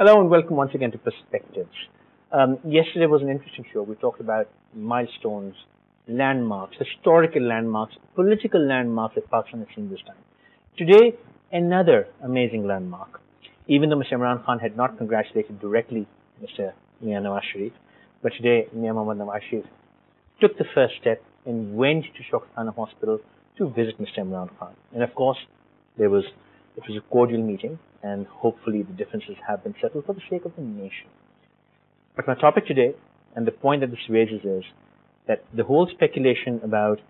Hello and welcome once again to Perspectives. Yesterday was an interesting show. We talked about milestones, landmarks, historical landmarks, political landmarks that Pakistan has seen this time. Today, another amazing landmark. Even though Mr. Imran Khan had not congratulated directly Mr. Mian Nawaz Sharif, but today Mian Mohammad Nawaz Sharif took the first step and went to Shokhtana Hospital to visit Mr. Imran Khan. And of course, it was a cordial meeting, and hopefully the differences have been settled for the sake of the nation. But my topic today, and the point that this raises, is that the whole speculation about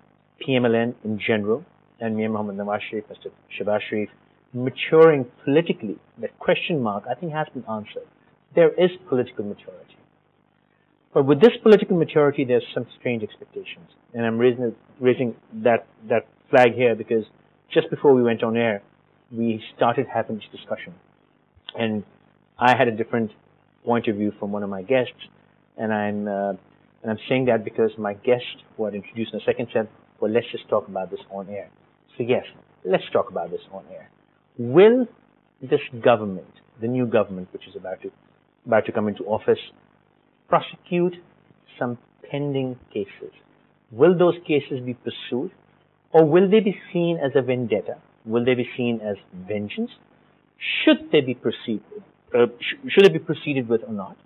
PML-N in general, and Mian Mohammad Nawaz Sharif, Mr. Shehbaz Sharif, maturing politically, that question mark, I think has been answered. There is political maturity. But with this political maturity, there's some strange expectations. And I'm raising that flag here because just before we went on air, we started having this discussion. And I had a different point of view from one of my guests. And I'm saying that because my guest, who I'd introduced in a second, said, well, let's just talk about this on air. So yes, let's talk about this on air. Will this government, the new government which is about to come into office, prosecute some pending cases? Will those cases be pursued? Or will they be seen as a vendetta? Will they be seen as vengeance? Should they be proceeded with or not?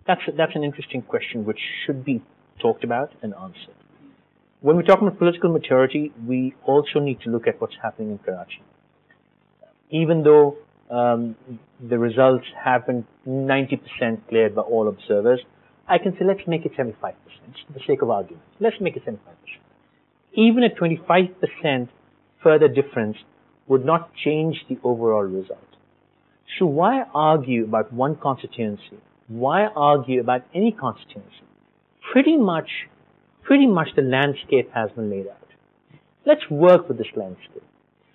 That's an interesting question which should be talked about and answered. When we talk about political maturity, we also need to look at what's happening in Karachi. Even though the results have been 90% cleared by all observers, I can say let's make it 75%, for the sake of argument. Let's make it 75%. Even a 25% further difference would not change the overall result. So why argue about one constituency? Why argue about any constituency? Pretty much the landscape has been laid out. Let's work with this landscape.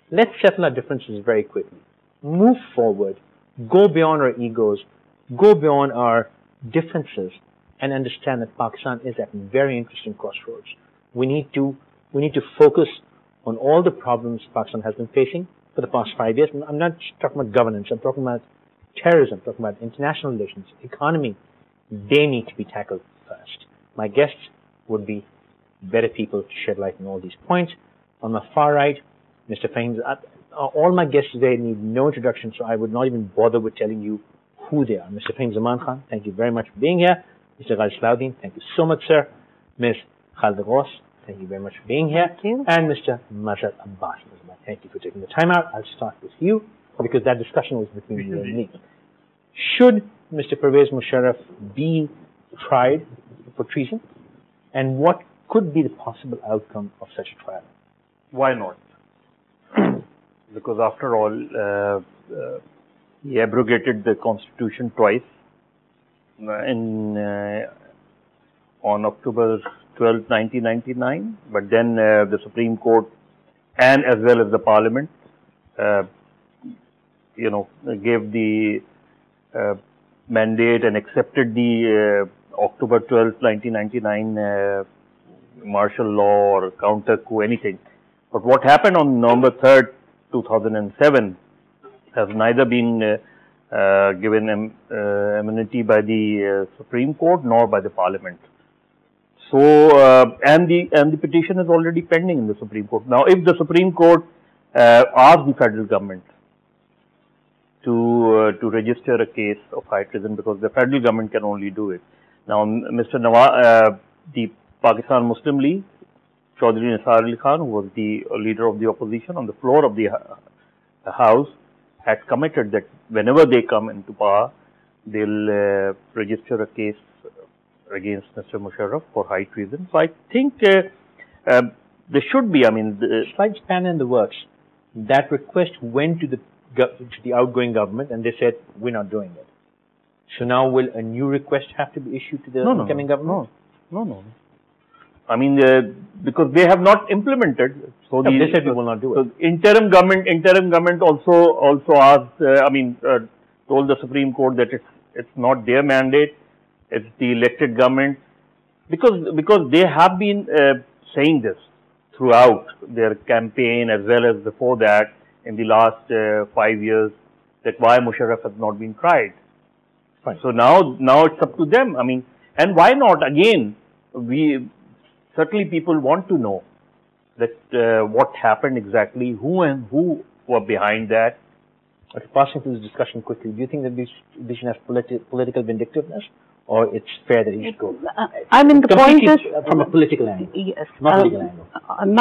Let's settle our differences very quickly. Move forward, go beyond our egos, go beyond our differences, and understand that Pakistan is at very interesting crossroads. We need to focus on all the problems Pakistan has been facing for the past 5 years. I'm not just talking about governance. I'm talking about terrorism. I'm talking about international relations, economy. They need to be tackled first. My guests would be better people to shed light on all these points. On my far right, Mr. Fahim. All my guests today need no introduction, so I would not even bother with telling you who they are. Mr. Fahim Zaman Khan, thank you very much for being here. Mr. Ghazi Salahuddin, thank you so much, sir. Ms. Khalida Ghaus, thank you very much for being here. Thank you. And Mr. Mazhar Abbas, thank you for taking the time out. I'll start with you because that discussion was between you and me. Should Mr. Pervez Musharraf be tried for treason? And what could be the possible outcome of such a trial? Why not? Because after all, he abrogated the constitution twice. On October 12, 1999, but then the Supreme Court and as well as the Parliament, gave the mandate and accepted the October 12, 1999 martial law or counter coup, anything. But what happened on November 3rd, 2007 has neither been given immunity by the Supreme Court nor by the Parliament. So, and the petition is already pending in the Supreme Court. Now, if the Supreme Court asks the federal government to register a case of high treason, because the federal government can only do it. Now, Mr. Nawaz, the Pakistan Muslim League, Chaudhry Nisar Ali Khan, who was the leader of the opposition on the floor of the House, had committed that whenever they come into power, they'll register a case against Mr. Musharraf for high treason. So I think there should be, slight span in the works. That request went to the outgoing government, and they said we're not doing it. So now will a new request have to be issued to the incoming government? No. Because they have not implemented. So they said we will not do it. Interim government also asked. Told the Supreme Court that it's not their mandate. It's the elected government, because they have been saying this throughout their campaign as well as before that in the last 5 years, that why Musharraf has not been tried. Fine. So now it's up to them. I mean, and why not? Again, we certainly people want to know that what happened exactly, who were behind that. Okay, passing through this discussion quickly, do you think that we should have political vindictiveness, or it's fair that he should go? I mean, the point is from a political angle, yes, not a legal angle. I'm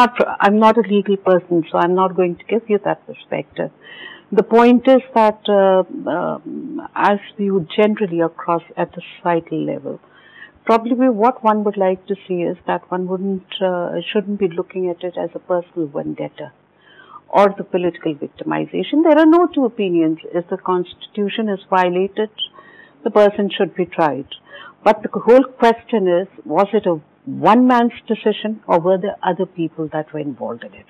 not a legal person, so I'm not going to give you that perspective. The point is that as we would generally across at the societal level, probably what one would like to see is that one shouldn't be looking at it as a personal vendetta or the political victimization. There are no two opinions. If the Constitution is violated, the person should be tried. But the whole question is, was it a one man's decision, or were there other people that were involved in it?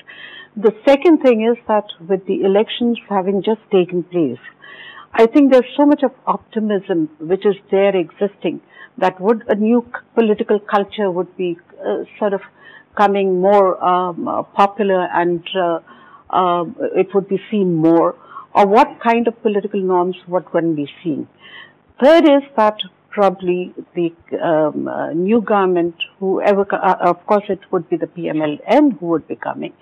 The second thing is that with the elections having just taken place, I think there's so much of optimism which is there existing that a new political culture would be sort of coming more popular, and it would be seen more, or what kind of political norms would one be seeing. Third is that probably the new government, whoever, of course it would be the PML-N who would be coming.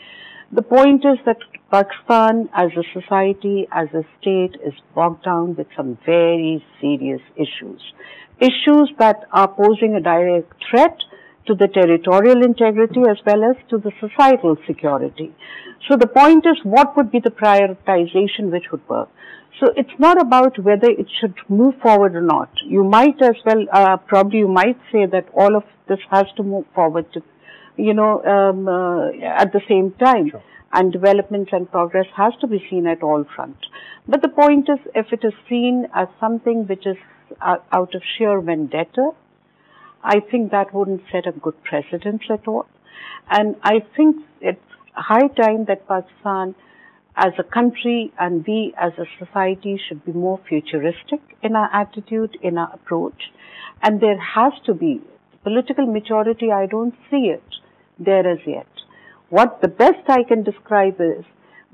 The point is that Pakistan as a society, as a state, is bogged down with some very serious issues. Issues that are posing a direct threat to the territorial integrity as well as to the societal security. So the point is, what would be the prioritization which would work? So it's not about whether it should move forward or not. You might as well, probably you might say that all of this has to move forward to, at the same time. Sure. And development and progress has to be seen at all fronts. But the point is, if it is seen as something which is out of sheer vendetta, I think that wouldn't set a good precedent at all. And I think it's high time that Pakistan as a country and we as a society should be more futuristic in our attitude, in our approach. And there has to be political maturity. I don't see it there as yet. What the best I can describe is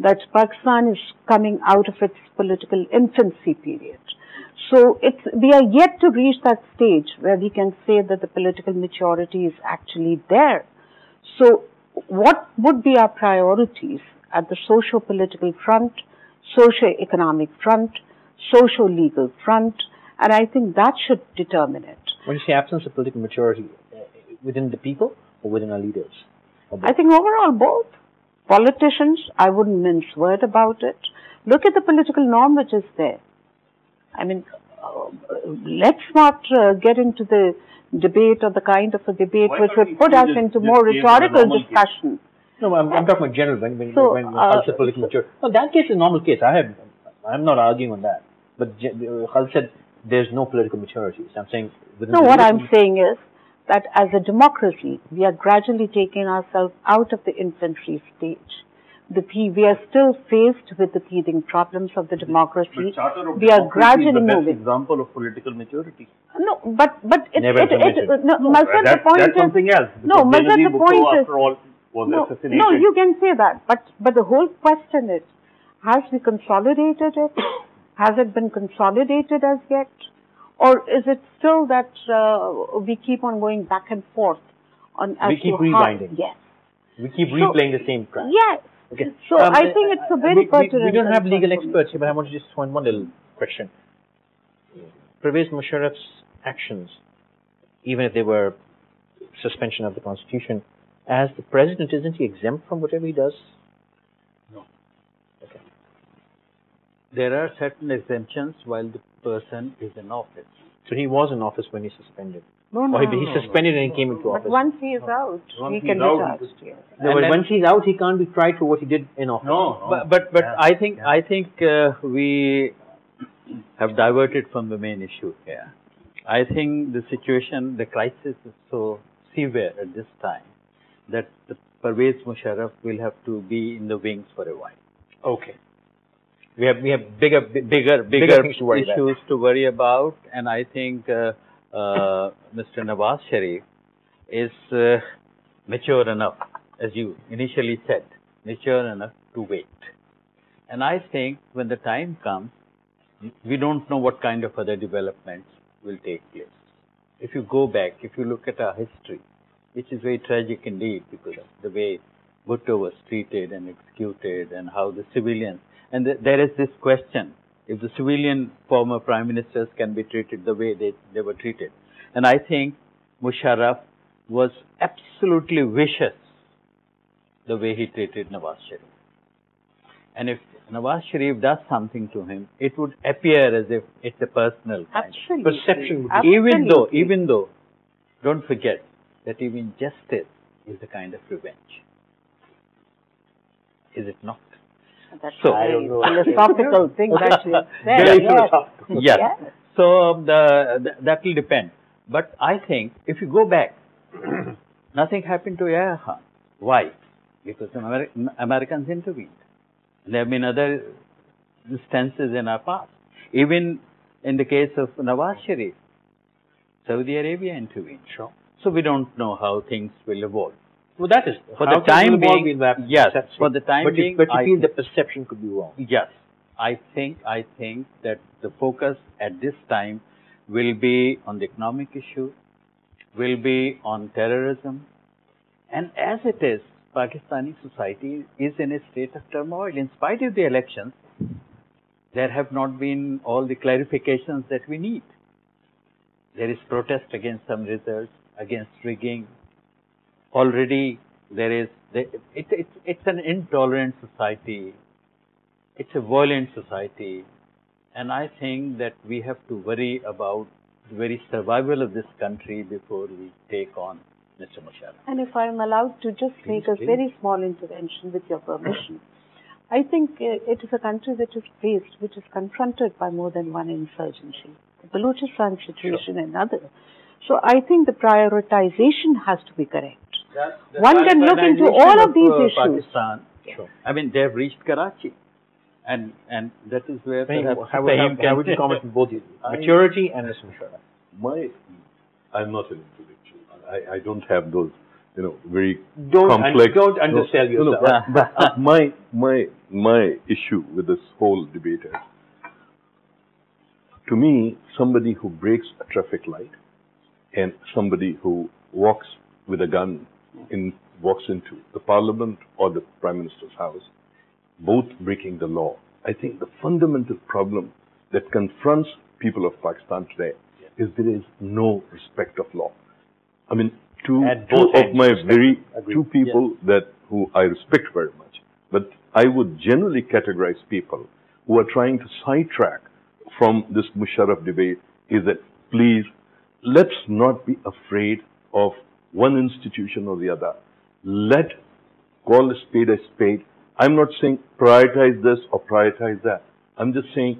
that Pakistan is coming out of its political infancy period. So we are yet to reach that stage where we can say that the political maturity is actually there. So what would be our priorities at the socio-political front, socio-economic front, socio-legal front? And I think that should determine it. When you say absence of political maturity, within the people or within our leaders? I think overall both. Politicians, I wouldn't mince word about it. Look at the political norm which is there. I mean, let's not get into the debate or the kind of a debate which would put us into more rhetorical discussion. No, I'm talking about general when it comes to political maturity. No, that case is a normal case. I'm not arguing on that. But Khalid said there's no political maturity. So I'm saying no, what I'm saying is that as a democracy, we are gradually taking ourselves out of the infancy stage. We are still faced with the teething problems of the democracy. We are gradually moving. The best example of political maturity. No, but that's something else. No, Mazhar, the point is, after all, was assassinated. No, you can say that, but the whole question is, has we consolidated it? Has it been consolidated as yet? Or is it still that we keep on going back and forth on? We keep rewinding. Yes. We keep replaying the same track. Yes. Okay. So I think it's a very pertinent. We don't have legal experts here, but I want to just point one little question. Pervez Musharraf's actions, even if they were suspension of the Constitution, as the president, isn't he exempt from whatever he does? No. Okay. There are certain exemptions while the person is in office. So he was in office when he suspended. No, He suspended and he came into office. But once he is out, he can be charged. Yes. No, but once he's out, he can't be tried for what he did in office. No. But I think we have diverted from the main issue here. I think the situation, the crisis is so severe at this time that Pervez Musharraf will have to be in the wings for a while. Okay. We have bigger things to worry issues to worry about, and I think Mr. Nawaz Sharif is mature enough, as you initially said, mature enough to wait. And I think when the time comes, we don't know what kind of other developments will take place. If you go back, if you look at our history, which is very tragic indeed because of the way Bhutto was treated and executed and how the civilians, and there is this question, if the civilian former prime ministers can be treated the way they were treated. And I think Musharraf was absolutely vicious the way he treated Nawaz Sharif. And if Nawaz Sharif does something to him, it would appear as if it's a personal kind of Perception would Absolutely. Even though, don't forget that even justice is a kind of revenge. Is it not? That's So- a I don't know. philosophical thing that you have said. Very Yes. philosophical. Yes. Yes. So that will depend. But I think if you go back, nothing happened to Yahya Khan. Why? Because the Americans intervened. There have been other instances in our past. Even in the case of Nawaz Sharif, Saudi Arabia intervened. Sure. So we don't know how things will evolve. Well, that is For how the things time will evolve, being, we'll have to yes. accept it. For the time but being, you I feel the perception could be wrong. Yes, I think that the focus at this time will be on the economic issue, will be on terrorism, and as it is, Pakistani society is in a state of turmoil. In spite of the elections, there have not been all the clarifications that we need. There is protest against some results, against rigging. Already there is, it's an intolerant society. It's a violent society. And I think that we have to worry about the very survival of this country before we take on Mr. Musharraf. And if I'm allowed to just make a please. very small intervention with your permission, I think it is a country which is confronted by more than one insurgency. The Balochistan situation and others. So I think the prioritization has to be correct. One can look into all of these issues. Pakistan. Sure. I mean, they have reached Karachi. And that is where perhaps How Fahim would you comment on both these? Maturity and Mr. Musharraf. I'm not an intellectual. I don't have those, very Don't complex. don't undersell yourself. But my issue with this whole debate is, to me, somebody who breaks a traffic light and somebody who walks with a gun walks into the parliament or the prime minister's house, both breaking the law. I think the fundamental problem that confronts people of Pakistan today is there is no respect of law. I mean, two of my two people who I respect very much, but I would generally categorize people who are trying to sidetrack from this Musharraf debate is that, please, let's not be afraid of one institution or the other. Call a spade a spade. I'm not saying prioritize this or prioritize that. I'm just saying,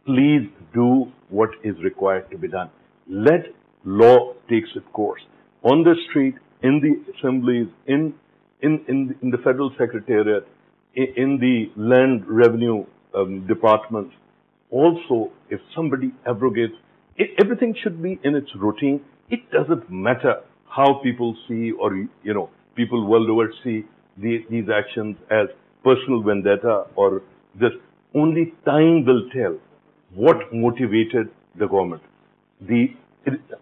please do what is required to be done. Let law take its course. On the street, in the assemblies, in the federal secretariat, in the land revenue departments. Also, if somebody abrogates, everything should be in its routine. It doesn't matter how people see or, people world over see these actions as personal vendetta or this. Only time will tell what motivated the government.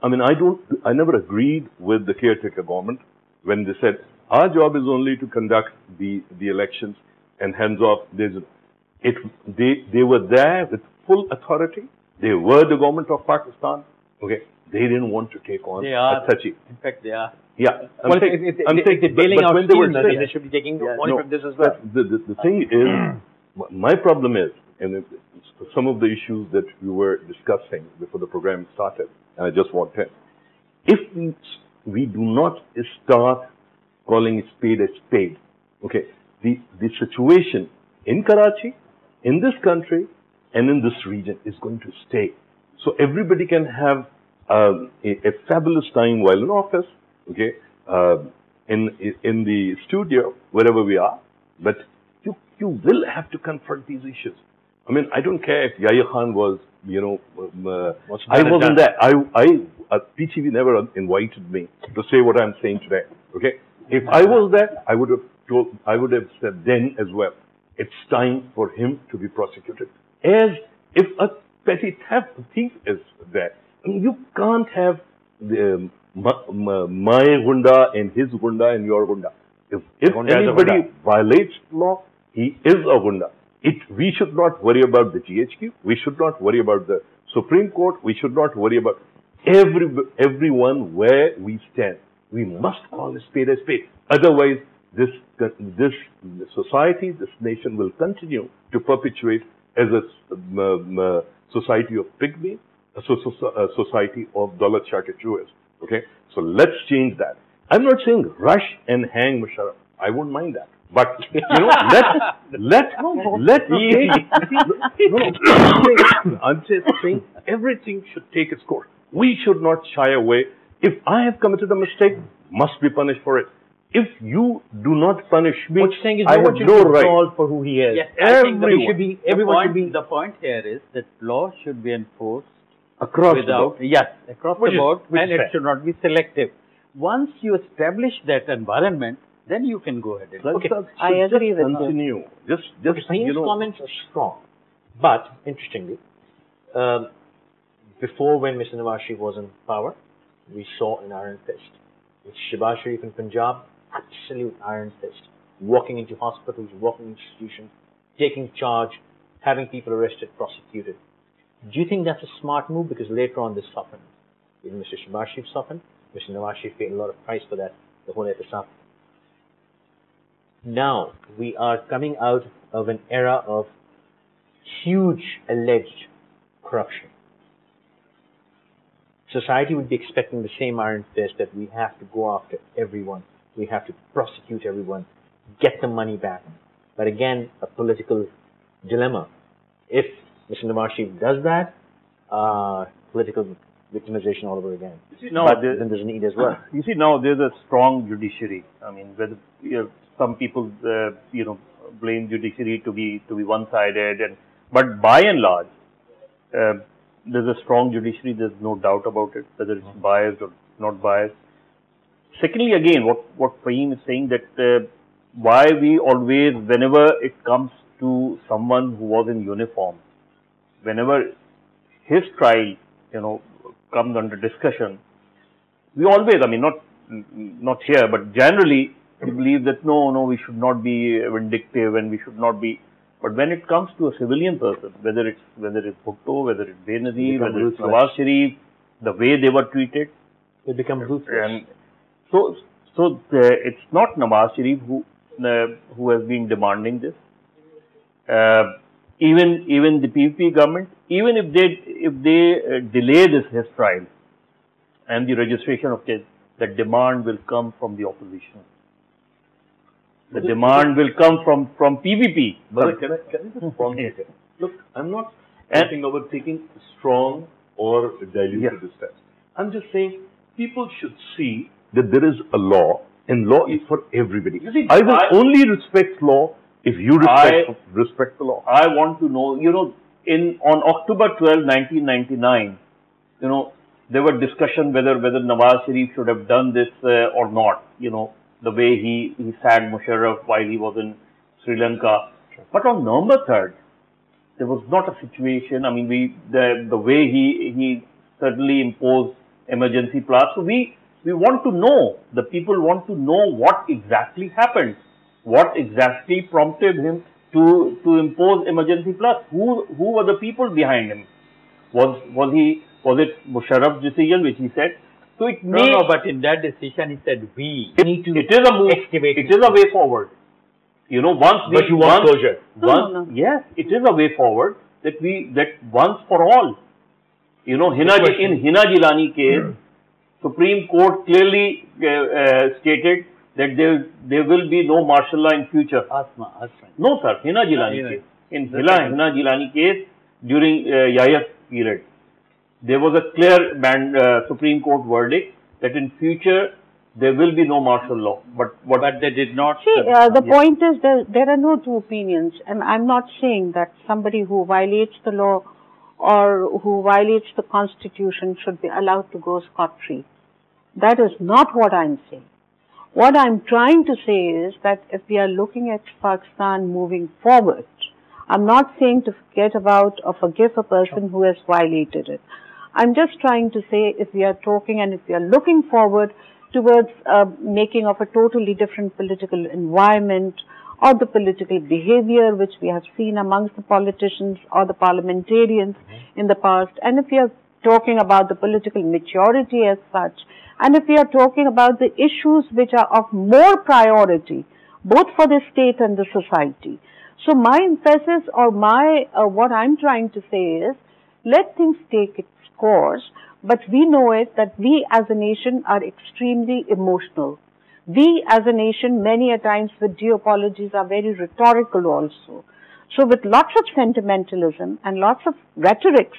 I never agreed with the caretaker government when they said, our job is only to conduct the elections and hands off. They were there with full authority. They were the government of Pakistan. Okay. They didn't want to take on a touchy. In fact, they are. Yeah. Well, if they're bailing out steam, then they should be taking money from this as well. The thing is, my problem is, and it's some of the issues that we were discussing before the program started, and I just want to, if we do not start calling a spade, okay, the situation in Karachi, in this country, and in this region is going to stay. So everybody can have a fabulous time while in office, okay, in the studio, wherever we are, but you will have to confront these issues. I mean, I don't care if Yahya Khan was, I wasn't there. PTV never invited me to say what I'm saying today, okay? If I was there, I would have said then as well, it's time for him to be prosecuted. As if petty thief is there. I mean, you can't have my gunda and his gunda and your gunda. If anybody violates law, he is a gunda. We should not worry about the GHQ. We should not worry about the Supreme Court. We should not worry about everyone where we stand. We must call a spade a spade. Otherwise, this society, this nation will continue to perpetuate as a society of pygmy, a society of dollar charcuteurs. Okay, so let's change that. I'm not saying rush and hang Musharraf. I won't mind that. But let's I'm just saying everything should take its course. We should not shy away. If I have committed a mistake, must be punished for it. If you do not punish me, what you're saying is I have no right. Call for who he is. Yes, everyone should be. Everyone should be. The point here is that law should be enforced across the board, and it should not be selective. Once you establish that environment, then you can go ahead. Okay, I agree with you. Just his comments are strong, but interestingly, before when Mr. Nawaz Sharif was in power, we saw an iron fist. With Shehbaz Sharif in Punjab, absolute iron fist, walking into hospitals, walking into institutions, taking charge, having people arrested, prosecuted. Do you think that's a smart move? Because later on this softened. Even Mr. Shehbaz Sharif softened. Mr. Nawaz Sharif paid a lot of price for that, the whole episode. Now, we are coming out of an era of huge alleged corruption. Society would be expecting the same iron fist that we have to go after everyone. We have to prosecute everyone, get the money back. But again, a political dilemma. If Mr. Nawaz Sharif does that, political victimization all over again. But then there's a need as well. You see, now there's a strong judiciary. I mean, whether some people, blame judiciary to be one-sided, but by and large, there's a strong judiciary. There's no doubt about it, whether it's biased or not biased. Secondly, again, what Fahim is saying, that why we always, whenever it comes to someone who was in uniform, whenever his trial, comes under discussion, we always, I mean, not here, but generally, we believe that no, we should not be vindictive and we should not be. But when it comes to a civilian person, whether it's Bhutto, whether it's Benazir, whether it's Nawaz Sharif, the way they were treated, they become ruthless. And so it's not Nawaz Sharif who has been demanding this. Even the PPP government, even if they delay his trial and the registration of case, the demand will come from the opposition. The demand will come from PPP. But can I just point it? Look, I'm not talking about taking strong or diluted steps. I'm just saying people should see that there is a law, and law is for everybody. I will only respect law if you respect the law. I want to know, on October 12, 1999, there were discussion whether Nawaz Sharif should have done this or not, the way he sacked Musharraf while he was in Sri Lanka. But on November 3rd, there was not a situation. I mean, the way he certainly imposed emergency plus. So we want to know, the people want to know what exactly happened. What exactly prompted him to impose emergency plus? Who were the people behind him? Was it Musharraf's decision, which he said? So it No, but in that decision he said we need to. It is a move. It is a way forward. But you want closure. No. Yes, it is a way forward that once for all. In Hina Jilani case, Supreme Court clearly stated that there will be no martial law in future. Asma. No, sir. Hina Jilani case. In Hina Jilani case, during Yaya's period, there was a clear Supreme Court verdict that in future there will be no martial law. But they did not. See, the point is there are no two opinions, and I'm not saying that somebody who violates the law or who violates the Constitution should be allowed to go scot-free. That is not what I'm saying. What I'm trying to say is that if we are looking at Pakistan moving forward, I'm not saying to forget about or forgive a person who has violated it. I'm just trying to say if we are talking and if we are looking forward towards making of a totally different political environment or the political behavior which we have seen amongst the politicians or the parliamentarians in the past, and if we are talking about the political maturity as such, and if we are talking about the issues which are of more priority, both for the state and the society. So my emphasis or my, what I'm trying to say is, let things take its course, but we know it that we as a nation are extremely emotional. We as a nation, many a times with due apologies, are very rhetorical also. So with lots of sentimentalism and lots of rhetorics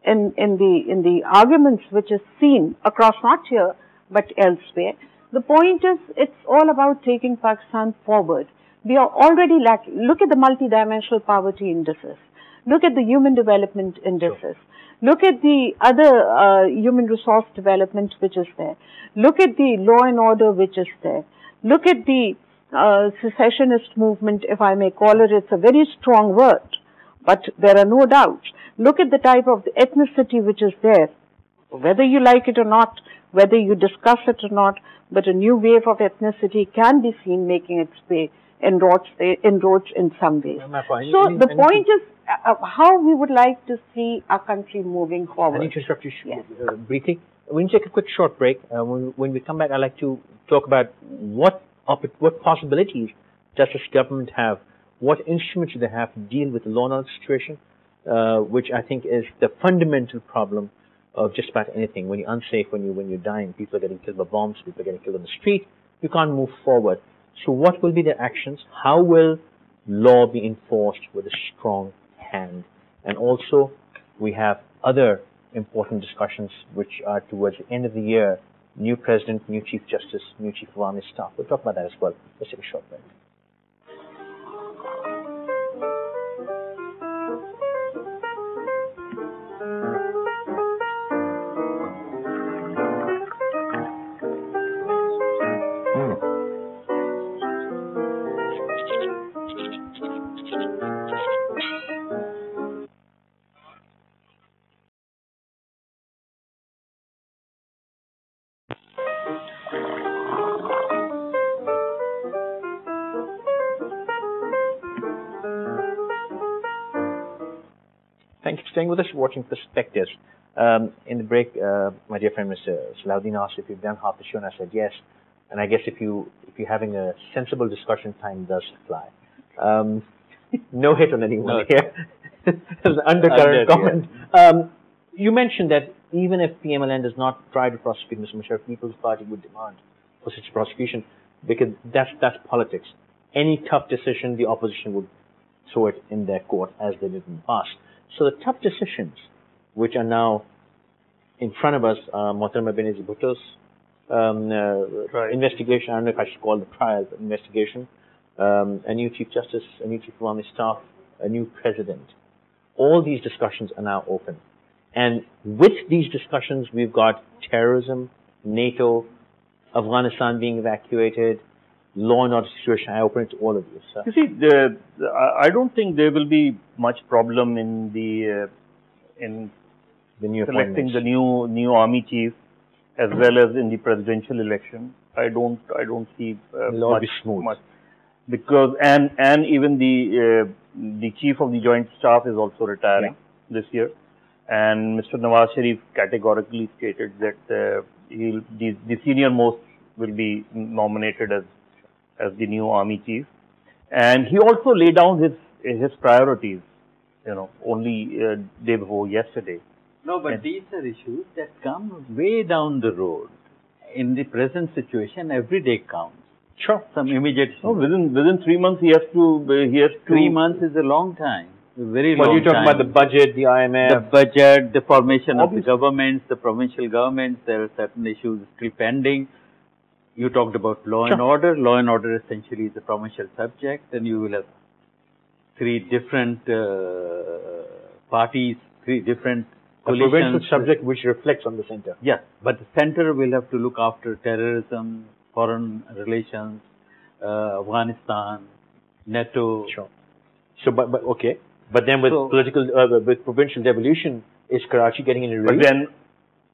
in the arguments which is seen across not here but elsewhere, the point is it's all about taking Pakistan forward. We are already lacking. Look at the multidimensional poverty indices. Look at the human development indices. Look at the other human resource development which is there. Look at the law and order which is there. Look at the secessionist movement, if I may call it. It's a very strong word, but there are no doubts. Look at the type of the ethnicity which is there, whether you like it or not, whether you discuss it or not, but a new wave of ethnicity can be seen making its way inroads in some ways. So the point is how we would like to see our country moving forward. I need to interrupt you briefly. We'll take a quick short break. When we come back, I'd like to talk about what possibilities does this government have, what instruments do they have to deal with the law and order situation, which I think is the fundamental problem of just about anything. When you're unsafe, when you're dying, people are getting killed by bombs, people are getting killed on the street, you can't move forward. So what will be their actions? How will law be enforced with a strong hand? And also, we have other important discussions which are towards the end of the year. New president, new chief justice, new chief of army staff. We'll talk about that as well. Let's take a short break. Thank you for staying with us, watching Perspectives. In the break, my dear friend Mr. Salahuddin asked if you've done half the show, and I said yes. And I guess if you're having a sensible discussion, time does fly. No hit on anyone here. There's an undercurrent comment. Yeah. You mentioned that even if PML-N does not try to prosecute Mr. Musharraf, People's Party would demand for such prosecution, because that's politics. Any tough decision, the opposition would throw it in their court, as they did in the past. So the tough decisions, which are now in front of us, Mohtarama Benazir Bhutto's investigation, I don't know if I should call it a trial, but investigation, a new Chief Justice, a new Chief of Army Staff, a new President. All these discussions are now open. And with these discussions, we've got terrorism, NATO, Afghanistan being evacuated, law and order situation. I open it to all of you. Sir. You see, I don't think there will be much problem in the new selecting the new army chief, as well as in the presidential election. I don't see much, because and even the chief of the joint staff is also retiring this year, and Mr. Nawaz Sharif categorically stated that the senior most will be nominated as the new army chief, and he also laid down his priorities, only day before yesterday. No, but these are issues that come way down the road. In the present situation, every day counts. Sure. Some immediate. No, within 3 months he has to. 3 months is a long time. A very long time. But you're talking about the budget, the IMF, the budget, the formation of the governments, the provincial governments. There are certain issues still pending. You talked about law and order. Law and order essentially is a provincial subject, and you will have 3 different parties, 3 different coalitions. A provincial subject which reflects on the center. Yes, but the center will have to look after terrorism, foreign relations, Afghanistan, NATO. Sure. So, but okay. But then with with provincial devolution, is Karachi getting any But raise then,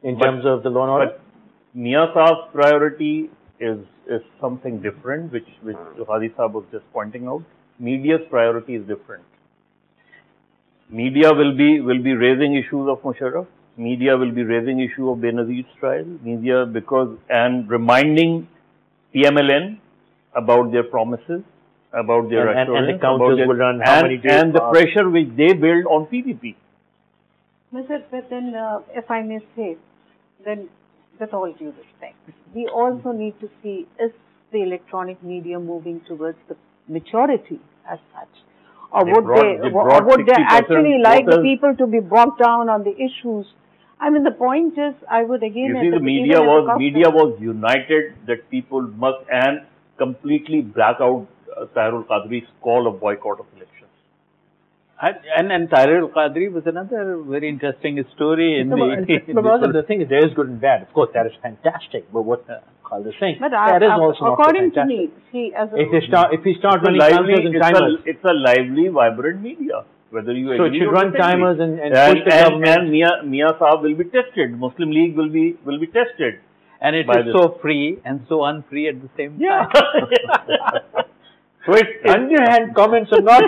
in terms of the law and order? but Mia Saab's priority is something different, which Hadi Saab was just pointing out. Media's priority is different. Media will be raising issues of Musharraf. Media will be raising issue of Benazir's trial. Media and reminding PML-N about their promises, about their assurance, and the counters will run how many days and the pressure which they build on PPP. But then, if I may say, then with all due respect, we also need to see, is the electronic media moving towards the maturity as such? Or would they actually like the people to be bogged down on the issues? I mean, the point is, I would again... You see, the media was united that people must and completely black out Tahir al-Qadri's call of boycott of elections. And Tahir al-Qadri was another very interesting story in the thing is, there is good and bad. Of course, that is fantastic. But what Khalid is saying, that is also according not so to me, see, as a if we start running counters and timers, it's a lively, vibrant media. Whether you so it agree should or run disagree. timers and push the government. And Mia Saab will be tested. Muslim League will be tested. And it is so free and so unfree at the same time. So it's underhand comments are not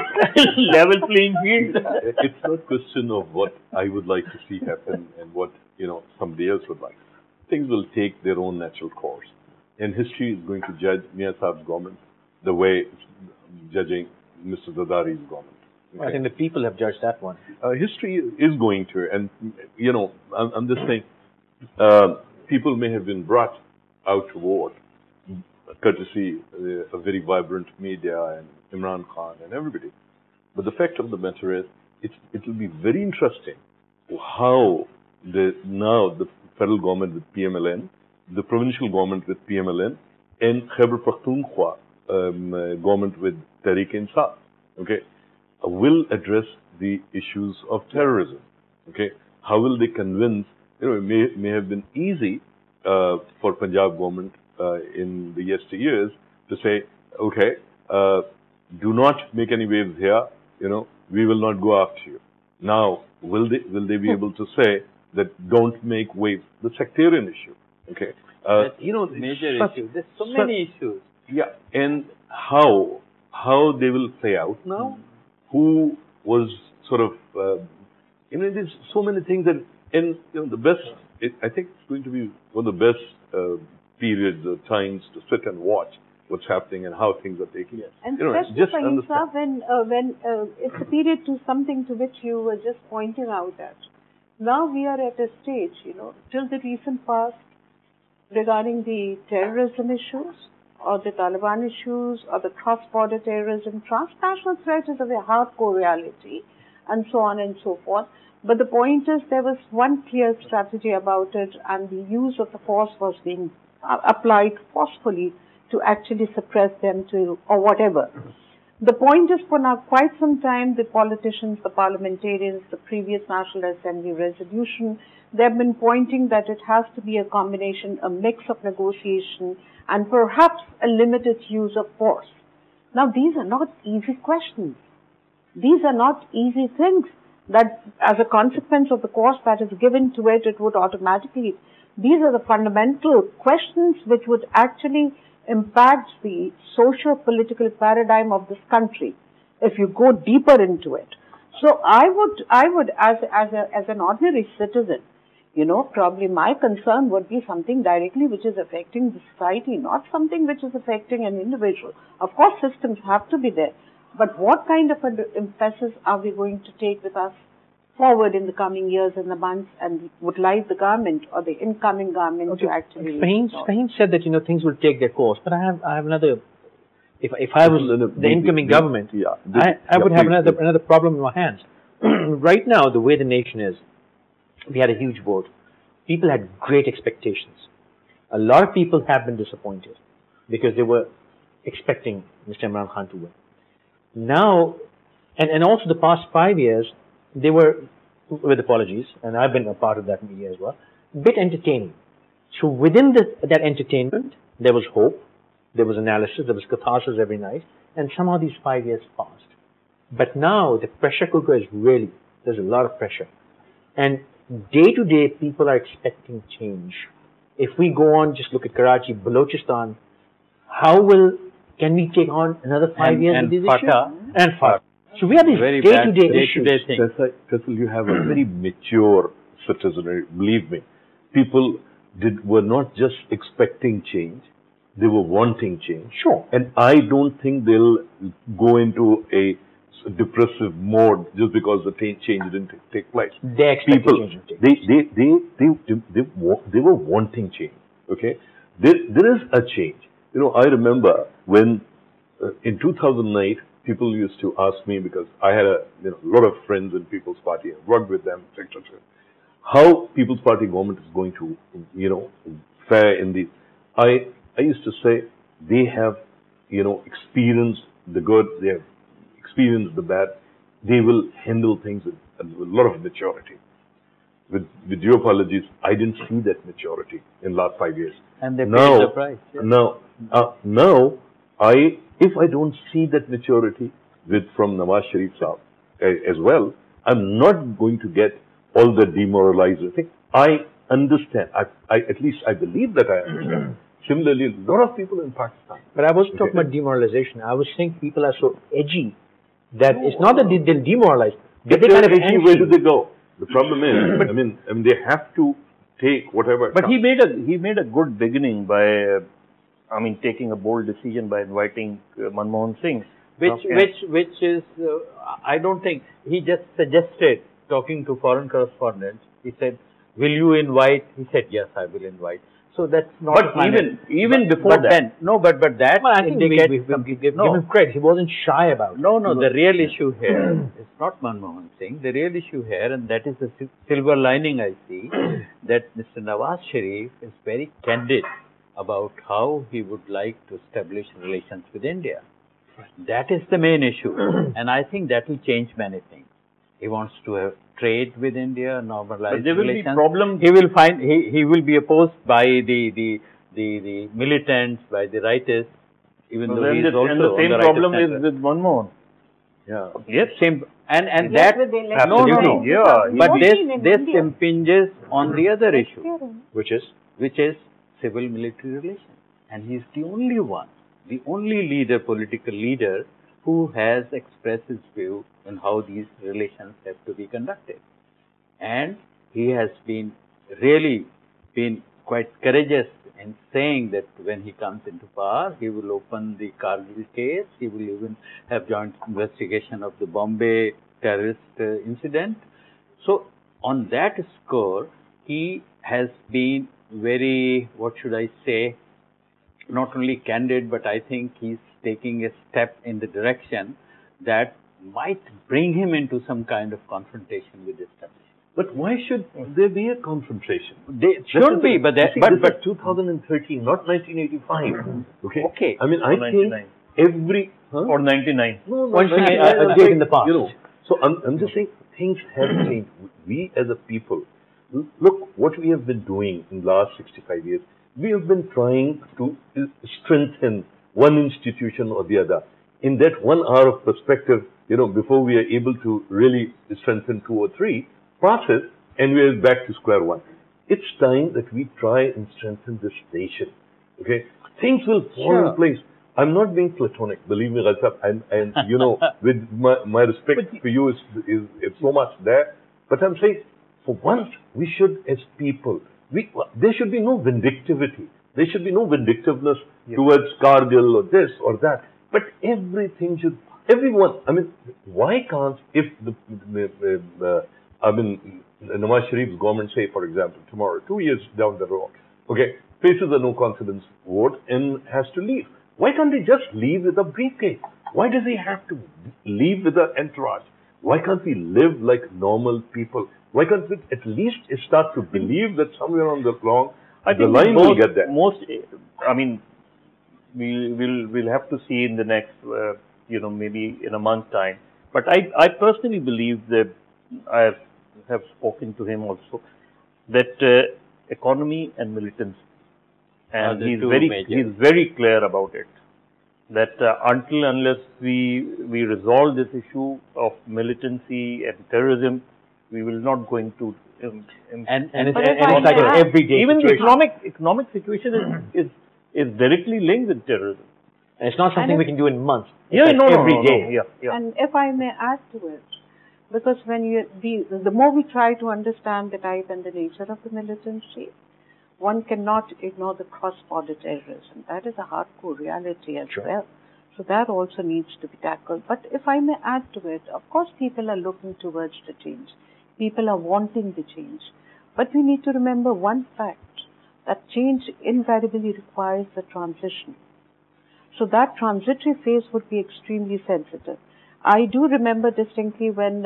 level playing field. It's not question of what I would like to see happen and what somebody else would like. Things will take their own natural course, and history is going to judge Mia Saab's government the way it's judging Mr. Zadari's government. Okay. I think the people have judged that one. History is going to, and I'm just saying, people may have been brought out to vote, courtesy a very vibrant media and Imran Khan and everybody. But the fact of the matter is, it will be very interesting how the federal government with PML-N, the provincial government with PML-N, and Khyber Pakhtunkhwa government with Tehreek-e-Insaf, okay, will address the issues of terrorism. Okay, how will they convince? It may have been easy for Punjab government in the yesteryears to say, okay, do not make any waves here. We will not go after you. Now, will they be able to say that don't make waves? The sectarian issue. Okay, major issue. There's so many issues. Yeah, and how they will play out now? Who was sort of, there's so many things that, and the best, I think it's going to be one of the best periods or times to sit and watch what's happening and how things are taking. Yes. And especially for Insaf, when it's a period to something to which you were just pointing out at. Now we are at a stage, till the recent past, regarding the terrorism issues, or the Taliban issues, or the cross-border terrorism, transnational threat is a very hardcore reality, and so on and so forth. But the point is, there was one clear strategy about it, and the use of the force was being applied forcefully to actually suppress them or whatever. The point is, for now quite some time, the politicians, the parliamentarians, the previous National Assembly resolution, they have been pointing that it has to be a combination, a mix of negotiation, and perhaps a limited use of force. Now, these are not easy questions. These are not easy things that, as a consequence of the course that is given to it, it would automatically. These are the fundamental questions which would actually impact the socio-political paradigm of this country if you go deeper into it. So I would, as an ordinary citizen, probably my concern would be something directly which is affecting the society, not something which is affecting an individual. Of course, systems have to be there, but what kind of an emphasis are we going to take with us forward in the coming years and the months, and would like the government or the incoming government to actually... Fahim said that, things will take their course, but I have another... If I was the incoming government, I would have another problem in my hands. Right now, the way the nation is, we had a huge vote. People had great expectations. A lot of people have been disappointed because they were expecting Mr. Imran Khan to win. Now, and also the past 5 years, they were, with apologies, and I've been a part of that media as well, a bit entertaining. So within that entertainment, there was hope, there was analysis, there was catharsis every night, and somehow these 5 years passed. But now the pressure cooker is really, there's a lot of pressure. And day to day, people are expecting change. If we go on, just look at Karachi, Balochistan, can we take on another 5 years with these issues? And FATA. So we have these day-to-day issues. Faisal, you have a very mature citizenry, believe me. People were not just expecting change, they were wanting change. Sure. And I don't think they'll go into a depressive mode just because the change didn't take place. They expect change to take place. They were wanting change. Okay, there is a change. I remember when in 2008 people used to ask me, because I had a lot of friends in People's Party and worked with them, etc., how People's Party government is going to fare in the. I used to say they have experienced the good, they have experienced the bad, they will handle things with a lot of maturity. With your apologies, I didn't see that maturity in the last 5 years. And they paid the price. Yeah. Now, if I don't see that maturity from Nawaz Sharif Saab as well, I'm not going to get all the demoralizing thing. I understand. At least I believe that I understand. Similarly, a lot of people in Pakistan. But I wasn't talking about demoralization. I was saying people are so edgy that it's not that they'll demoralize. Where do they go? The problem is, I mean, they have to take whatever. But he made a good beginning by, taking a bold decision by inviting Manmohan Singh, which is, I don't think he just suggested, talking to foreign correspondents. He said, "Will you invite?" He said, "Yes, I will invite." So that's not. But even before that, then, but that. Well, I think we give him credit. He wasn't shy about it. No. The real issue here is not Manmohan Singh. The real issue here, and that is the silver lining I see, that Mr. Nawaz Sharif is very candid about how he would like to establish relations with India. That is the main issue, and I think that will change many things. He wants to have trade with India, normalize there will relations. be problems. He will be opposed by the militants, by the rightists, even though he is also and the same problem is with Manmohan. Yeah. Yes. Same. And Yes, that with the election. no. Yeah. But this India. impinges on the other issue, Which is? which is civil-military relations. And he is the only one, the only political leader, who has expressed his view on how these relations have to be conducted. And he has really been quite courageous in saying that when he comes into power, he will open the Kargil case, he will even have joint investigation of the Bombay terrorist incident. So on that score, he has been very, what should I say, not only candid, but I think he's taking a step in the direction that might bring him into some kind of confrontation with the establishment. But why should there be a confrontation? They should be, but this is 2013, not 1985. Okay. I mean, I think every or 99. One thing I did in the past. So I'm just saying things have changed. We as a people, look what we have been doing in the last 65 years. We have been trying to strengthen one institution or the other. In that 1 hour of perspective, before we are able to really strengthen 2 or 3, process, and we are back to square one. It's time that we try and strengthen this nation. Okay, things will fall in place. I'm not being platonic, believe me, Ghalsab, and with my respect for you is so much there. But I'm saying, for once, we should, as people, there should be no vindictivity. There should be no vindictiveness towards Kargil or this or that. But everything should, everyone, I mean, why can't, if Nawaz Sharif's government say, for example, tomorrow, 2 years down the road, faces a no confidence vote and has to leave. Why can't they just leave with a briefcase? Why does he have to leave with an entourage? Why can't we live like normal people? Why can't we at least start to believe that somewhere on the line will get there? We'll have to see in the next, maybe in a month's time. But I personally believe that I have spoken to him also, that economy and militancy, and he's very clear about it. that unless we resolve this issue of militancy and terrorism, we will not going to and But it's if I like may an add- everyday even the situation. economic situation is directly linked with terrorism. And it's not something And we can do in months. It's Yeah, like no, every no, day. no. Yeah. And if I may add to it, because when the more we try to understand the type and the nature of the militancy, one cannot ignore the cross-border terrorism. That is a hardcore reality as Sure. well. So that also needs to be tackled. But if I may add to it, of course people are looking towards the change. People are wanting the change. But we need to remember one fact, that change invariably requires the transition. So that transitory phase would be extremely sensitive. I do remember distinctly when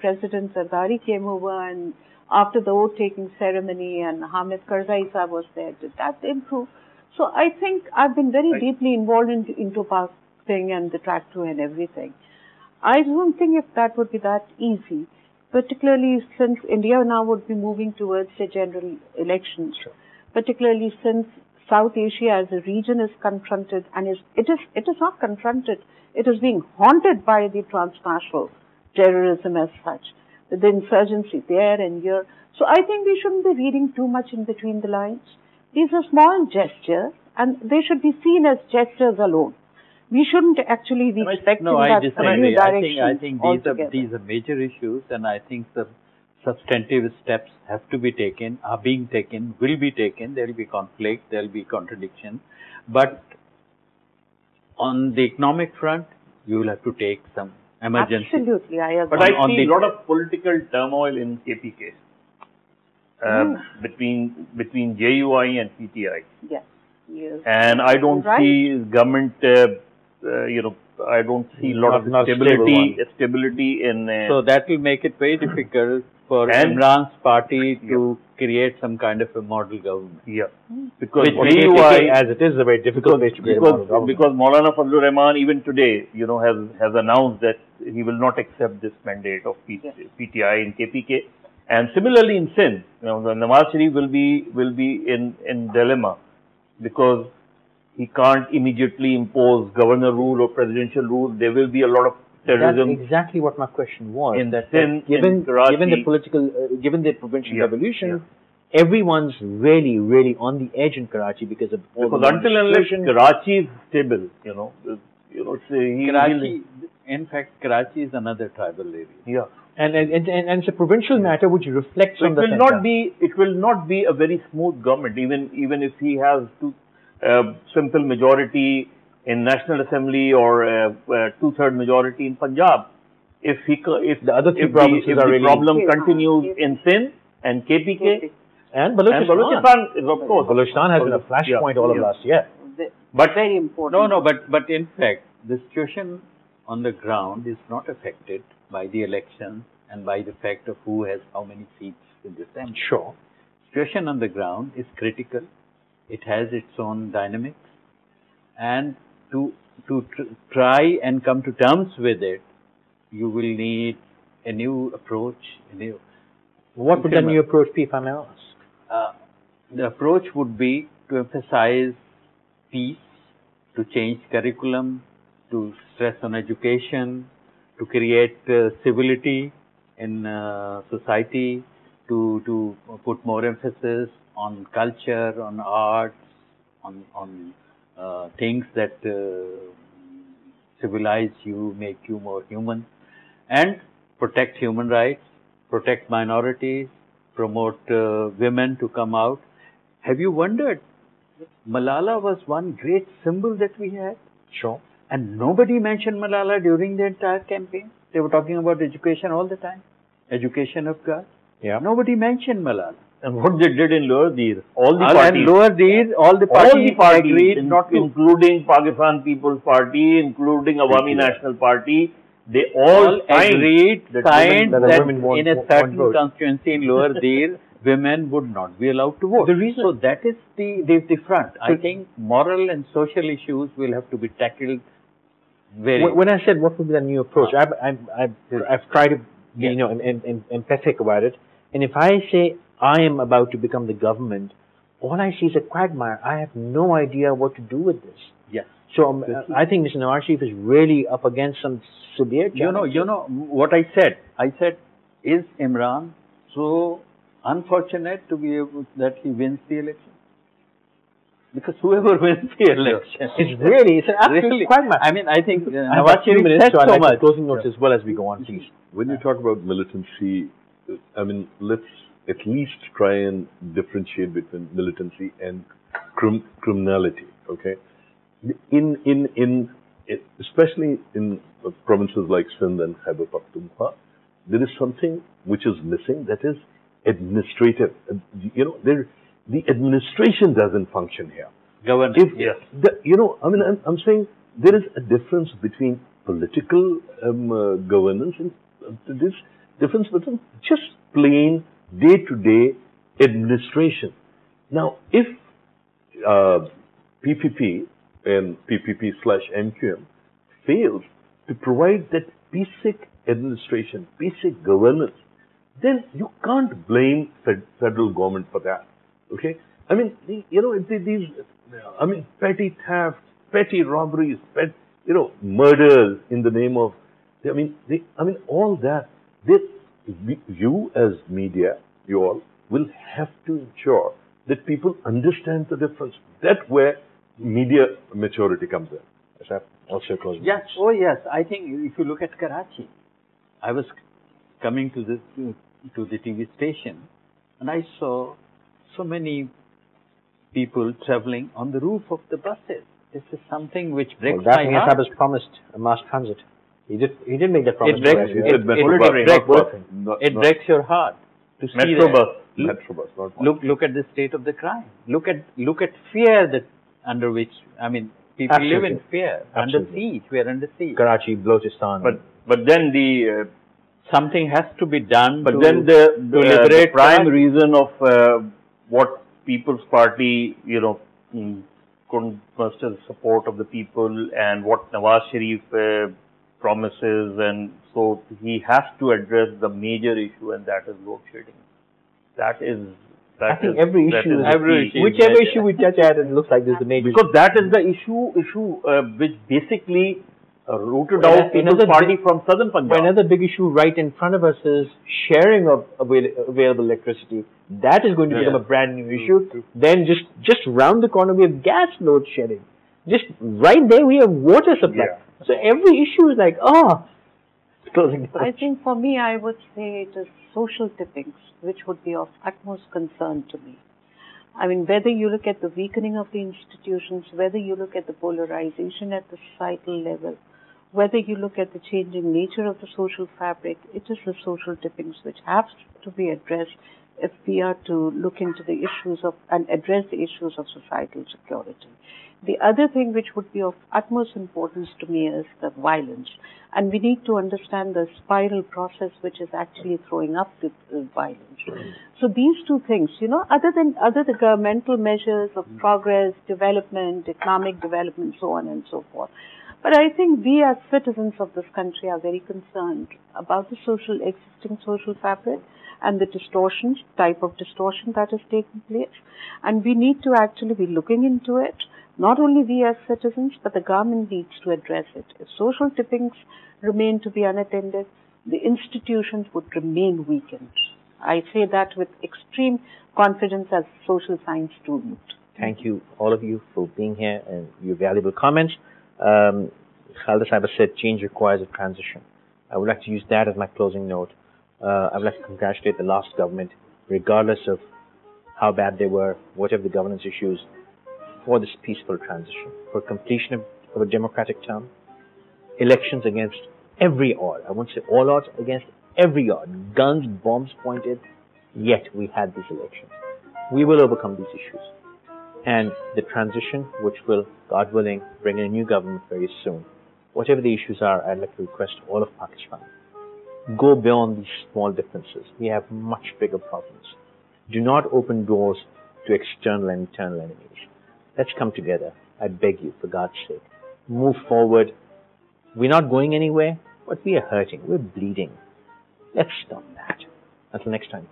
President Zardari came over, and after the oath-taking ceremony, and Hamid Karzai Sahab was there, did that improve? So I think I've been very deeply involved into Pak thing and the track 2 and everything. I don't think if that would be that easy, particularly since India now would be moving towards the general elections, particularly since South Asia as a region is confronted, and it is not confronted, it is being haunted by the transnational terrorism as such, the insurgency there and here. So I think we shouldn't be reading too much in between the lines. These are small gestures, and they should be seen as gestures alone. We shouldn't actually be expecting No, I that disagree. new direction I think altogether. these are major issues, and I think the substantive steps have to be taken, are being taken, will be taken. There will be conflict, there will be contradiction, but on the economic front, you will have to take some emergency. Absolutely, I agree. But I On see the- a lot of political turmoil in KPK between JUI and PTI, Yes. Yes. and I don't Right. see government. I don't see a lot of Not stability in. So that will make it very difficult for And- Imran's party to create some kind of a model government. yeah, because Which KPK, JUI as it is a very difficult place to create a model government. because Maulana Fazlur Rahman even today, has announced that he will not accept this mandate of PTI in KPK, and similarly in Sindh, the Nawaz Sharif will be in dilemma because he can't immediately impose governor rule or presidential rule. There will be a lot of terrorism. That's exactly what my question was. In that Sindh, given in Karachi, given the political, given the provincial Yeah, revolution, everyone's really on the edge in Karachi because of all because the until unless situation. Karachi is stable, Karachi, in fact, Karachi is another tribal area. yeah. And it's a provincial matter which reflects So on it the will center. not be a very smooth government, even if he has simple majority in National Assembly or 2/3 majority in Punjab. If The other three provinces if are the really- problem Yeah. continues in Sindh and KPK And Balochistan. is of course. Balochistan has been a flashpoint all of last year. But Very important. No, but in fact, the situation on the ground is not affected by the elections and by the fact of who has how many seats in the assembly. Sure. Situation on the ground is critical. It has its own dynamics, and to try and come to terms with it, you will need a new approach. What would the new approach be, if I may ask? The approach would be to emphasize peace, to change curriculum, to stress on education, to create civility in society, to put more emphasis on culture, on arts, on things that civilize you, make you more human, and protect human rights, protect minorities, promote women to come out. Have you wondered? Malala was one great symbol that we had. Sure. And nobody mentioned Malala during the entire campaign. They were talking about education all the time. Education of girls. Yeah. Nobody mentioned Malala. and what they did in Lower Dir, all the And parties, lower these, all the parties agreed not to. including Pakistan People's Party, including Awami National Party, they all agreed, signed that that women won't- in a won't certain vote. constituency in Lower Dir, women would not be allowed to vote. The reason- so that is the front. I think moral and social issues will have to be tackled very. When I said what would be the new approach, I've tried to be empathic about it. And if I say I am about to become the government, all I see is a quagmire. I have no idea what to do with this. Yes. So I think Mr. Nawaz Sharif is really up against some severe challenges. You know what I said? I said, is Imran so unfortunate to be able that he wins the election? Because whoever wins the election, it's an absolute quite much. I mean, I think Nawaz Sharif said so much. Closing notes as well as we go on, please. When you talk about militancy, I mean, let's at least try and differentiate between militancy and criminality. Okay, especially in provinces like Sindh and Khyber Pakhtunkhwa, there is something which is missing. That is administrative. You know, the administration doesn't function here. Governance. Yes. I'm saying there is a difference between political governance and this difference between just plain day-to-day administration. Now, if PPP and PPP/MQM fails to provide that basic administration, basic governance, then you can't blame federal government for that. Okay, I mean, petty theft, petty robberies, murders in the name of, all that. You as media, you all will have to ensure that people understand the difference. That's where media maturity comes in. Is that also close? Yes. Oh, yes. I think if you look at Karachi, I was coming to the TV station, and I saw so many people traveling on the roof of the buses. This is something which breaks my heart. Daphne has promised a mass transit. He did make that promise. It breaks your heart to see that. Metro bus, not look at the state of the crime. Look at fear that under which people live in fear. Absolutely. Under siege. We are under siege. Karachi, Balochistan. But then the something has to be done. But to then the liberate prime that. reason of what People's Party couldn't muster the support of the people and what Nawaz Sharif promises, and so he has to address the major issue, and that is load shedding. I think every issue, whichever issue we touch at, it looks like there's the major. Because that is the issue which basically rooted out People's Party from southern Punjab. Another big issue right in front of us is sharing of available electricity. That is going to become a brand new issue. Then just round the corner we have gas load shedding. Just right there we have water supply. Yeah. So every issue is like, closing. I think for me, I would say it is social tippings, which would be of utmost concern to me. I mean, whether you look at the weakening of the institutions, whether you look at the polarization at the societal level, whether you look at the changing nature of the social fabric, it is the social tippings which have to be addressed if we are to look into the issues of and address the issues of societal security. The other thing which would be of utmost importance to me is the violence. And we need to understand the spiral process which is actually throwing up the violence. So these two things, other the governmental measures of progress, development, economic development, so on and so forth. But I think we as citizens of this country are very concerned about the existing social fabric and the type of distortion that is taking place. And we need to actually be looking into it. Not only we as citizens, but the government needs to address it. If social tippings remain to be unattended, the institutions would remain weakened. I say that with extreme confidence as a social science student. Thank you, all of you, for being here and your valuable comments. Khalda Sahib said change requires a transition. I would like to use that as my closing note. I would like to congratulate the last government, regardless of how bad they were, whatever the governance issues, for this peaceful transition, for completion of a democratic term, elections against every odd. I won't say all odds, against every odd. Guns, bombs pointed, yet we had these elections. We will overcome these issues. And the transition, which will, God willing, bring in a new government very soon. Whatever the issues are, I'd like to request all of Pakistan, go beyond these small differences. We have much bigger problems. Do not open doors to external and internal enemies. Let's come together. I beg you, for God's sake. Move forward. We're not going anywhere, but we are hurting. We're bleeding. Let's stop that. Until next time.